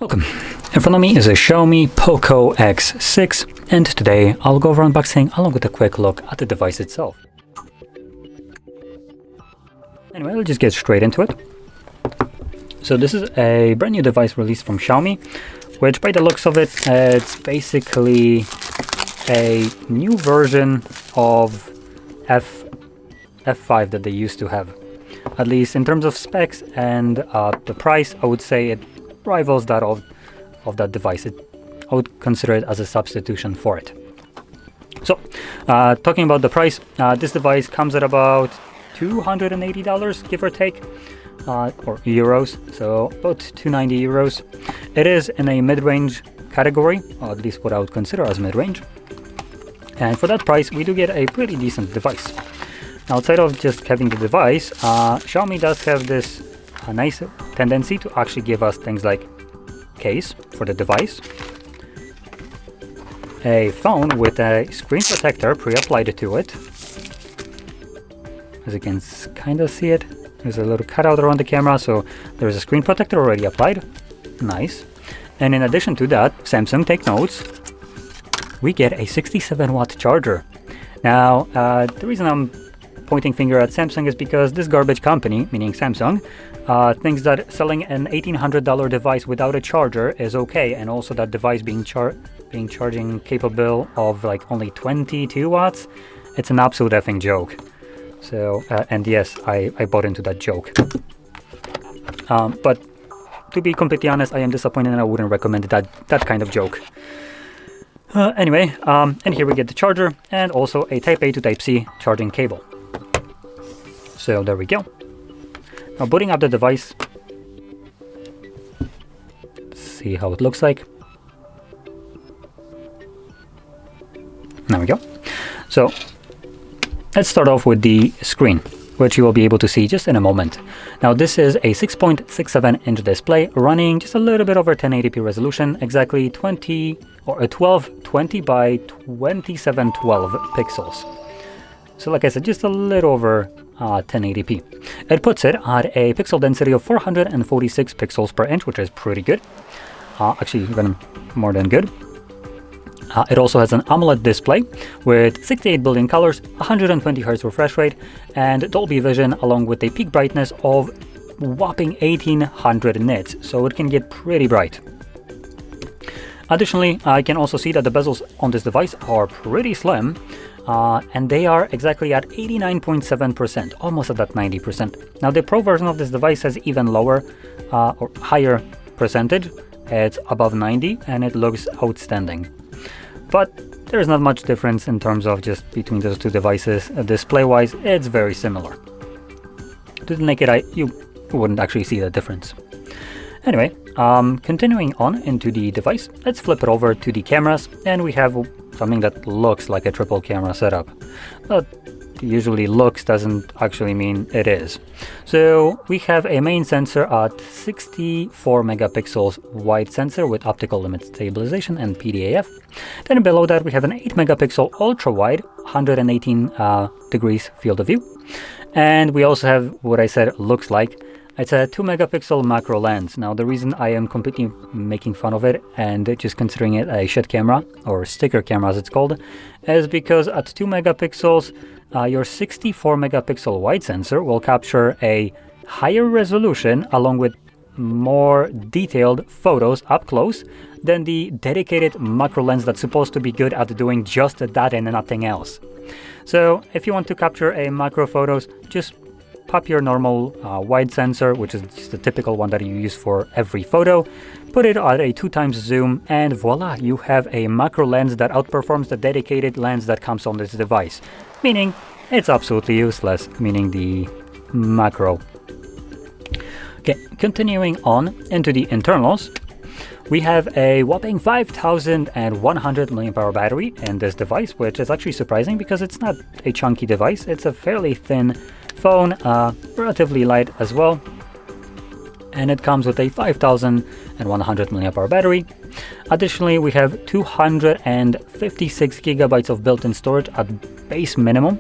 Welcome. In front of me is a Xiaomi POCO X6, and today I'll go over unboxing along with a quick look at the device itself. Anyway, let's just get straight into it. So this is a brand new device released from Xiaomi, which by the looks of it, it's basically a new version of F5 that they used to have. At least in terms of specs and the price, I would say it rivals that of that device. I would consider it as a substitution for it. So, talking about the price, this device comes at about $280, give or take, or euros, so about 290 euros. It is in a mid-range category, or at least what I would consider as mid-range. And for that price, we do get a pretty decent device. Outside of just having the device, Xiaomi does have this nice tendency to actually give us things like case for the device, a phone with a screen protector pre-applied to it. As you can kind of see it, there's a little cutout around the camera, so there's a screen protector already applied. Nice. And in addition to that, Samsung, take notes, we get a 67-watt charger. Now, the reason I'm pointing finger at Samsung is because this garbage company, meaning Samsung, thinks that selling an $1,800 device without a charger is okay, and also that device being charging capable of like only 22 watts. It's an absolute effing joke. So, and yes, I bought into that joke. But to be completely honest, I am disappointed and I wouldn't recommend that kind of joke. Anyway, and here we get the charger and also a Type A to Type C charging cable. So there we go. Now booting up the device, see how it looks like. There we go. So let's start off with the screen, which you will be able to see just in a moment. Now this is a 6.67-inch display running just a little bit over 1080p resolution, exactly 1220 by 2712 pixels. So like I said, just a little over 1080p. It puts it at a pixel density of 446 pixels per inch, which is pretty good. Actually, even more than good. It also has an AMOLED display with 68 billion colors, 120 Hz refresh rate, and Dolby Vision, along with a peak brightness of whopping 1800 nits, so it can get pretty bright. Additionally, I can also see that the bezels on this device are pretty slim, and they are exactly at 89.7%, almost at that 90%. Now the Pro version of this device has even lower or higher percentage. It's above 90 and it looks outstanding. But there's not much difference in terms of just between those two devices. Display-wise, it's very similar. To the naked eye, you wouldn't actually see the difference. Anyway, continuing on into the device, let's flip it over to the cameras, and we have something that looks like a triple camera setup. But usually looks doesn't actually mean it is. So we have a main sensor at 64 megapixels wide sensor with optical limit stabilization and PDAF. Then below that we have an 8 megapixel ultra wide, 118 degrees field of view. And we also have what I said looks like. It's a 2 megapixel macro lens. Now the reason I am completely making fun of it and just considering it a shit camera, or sticker camera as it's called, is because at 2 megapixels, your 64 megapixel wide sensor will capture a higher resolution along with more detailed photos up close than the dedicated macro lens that's supposed to be good at doing just that and nothing else. So if you want to capture a macro photos, just pop your normal wide sensor, which is just the typical one that you use for every photo, put it at a 2x zoom, and voila, you have a macro lens that outperforms the dedicated lens that comes on this device. Meaning, it's absolutely useless, meaning the macro. Okay, continuing on into the internals, we have a whopping 5100 mAh battery in this device, which is actually surprising because it's not a chunky device, it's a fairly thin phone, relatively light as well, and it comes with a 5100 mAh battery. Additionally, we have 256 gigabytes of built-in storage at base minimum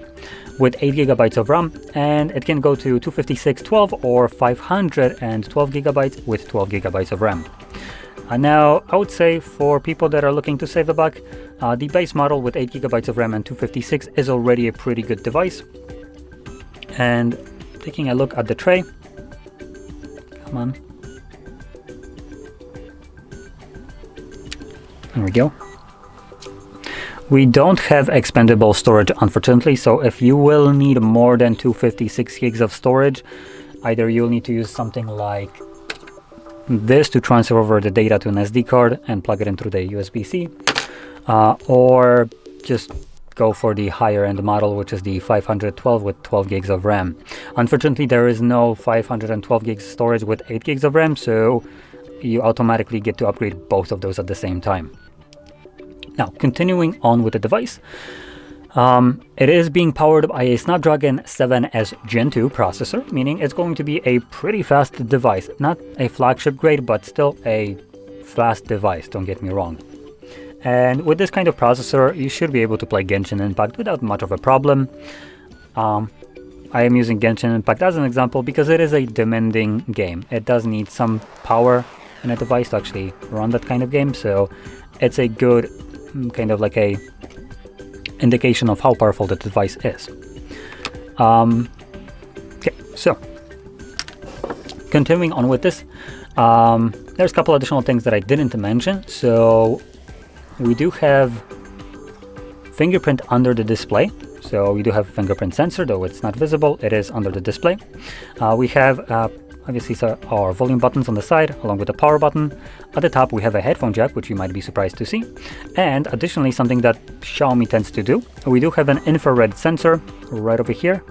with 8 gigabytes of RAM, and it can go to 256, 12 or 512 gigabytes with 12 gigabytes of RAM. Now, I would say for people that are looking to save a buck, the base model with 8 GB of RAM and 256 is already a pretty good device. And taking a look at the tray, come on, there we go. We don't have expandable storage, unfortunately, so if you will need more than 256 gigs of storage, either you'll need to use something like this to transfer over the data to an SD card and plug it in through the USB-C, or just go for the higher end model, which is the 512 with 12 gigs of RAM. Unfortunately, there is no 512 gigs storage with 8 gigs of RAM, so you automatically get to upgrade both of those at the same time. Now, continuing on with the device, it is being powered by a Snapdragon 7S Gen 2 processor, meaning it's going to be a pretty fast device. Not a flagship grade, but still a fast device, don't get me wrong. And with this kind of processor, you should be able to play Genshin Impact without much of a problem. I am using Genshin Impact as an example because it is a demanding game. It does need some power in a device to actually run that kind of game, so it's a good kind of like a indication of how powerful the device is. Okay, so continuing on with this, there's a couple additional things that I didn't mention. So we do have fingerprint under the display. So we do have a fingerprint sensor, though it's not visible, it is under the display. We have obviously our volume buttons on the side, along with the power button. At the top, we have a headphone jack, which you might be surprised to see. And additionally, something that Xiaomi tends to do, we do have an infrared sensor right over here.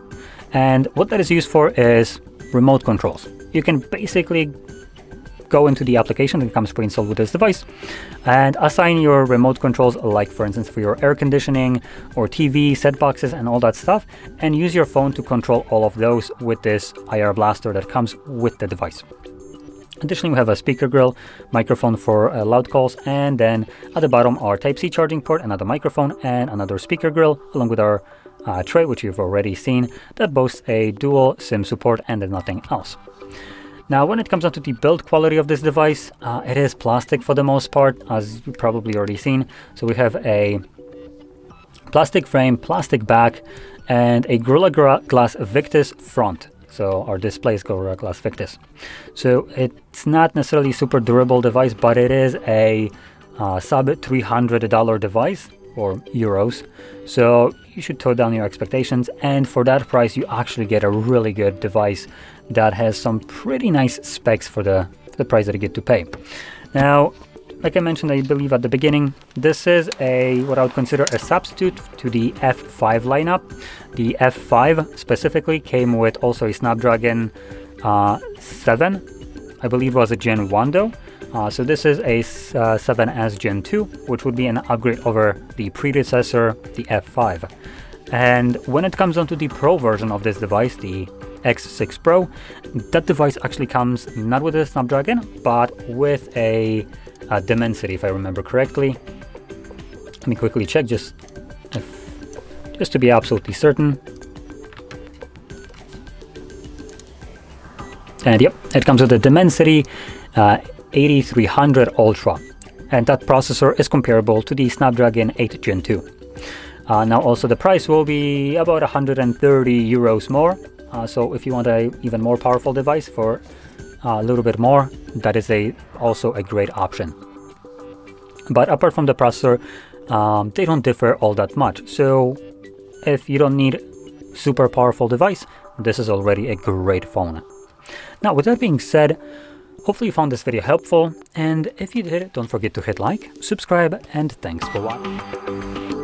And what that is used for is remote controls. You can basically go into the application that comes pre-installed with this device and assign your remote controls, like for instance for your air conditioning or TV, set boxes and all that stuff, and use your phone to control all of those with this IR blaster that comes with the device. Additionally, we have a speaker grill, microphone for loud calls, and then at the bottom our Type-C charging port, another microphone and another speaker grill, along with our tray, which you've already seen, that boasts a dual SIM support and nothing else. Now, when it comes down to the build quality of this device, it is plastic for the most part, as you've probably already seen. So we have a plastic frame, plastic back, and a Gorilla Glass Victus front. So our display is Gorilla Glass Victus. So it's not necessarily super durable device, but it is a sub $300 device, or euros. So you should tone down your expectations, and for that price you actually get a really good device that has some pretty nice specs for the price that you get to pay. Now, like I mentioned, I believe at the beginning, this is what I would consider a substitute to the F5 lineup. The F5 specifically came with also a Snapdragon 7, I believe was a Gen 1 though. So this is a 7S Gen 2, which would be an upgrade over the predecessor, the F5. And when it comes down to the Pro version of this device, the X6 Pro, that device actually comes not with a Snapdragon, but with a Dimensity, if I remember correctly. Let me quickly check just to be absolutely certain. And yep, it comes with a Dimensity 8300 Ultra, and that processor is comparable to the Snapdragon 8 Gen 2. Now also the price will be about 130 euros more, so if you want a even more powerful device for a little bit more, that is also a great option. But apart from the processor, they don't differ all that much, so if you don't need super powerful device, this is already a great phone. Now, with that being said, hopefully you found this video helpful, and if you did, don't forget to hit like, subscribe, and thanks for watching.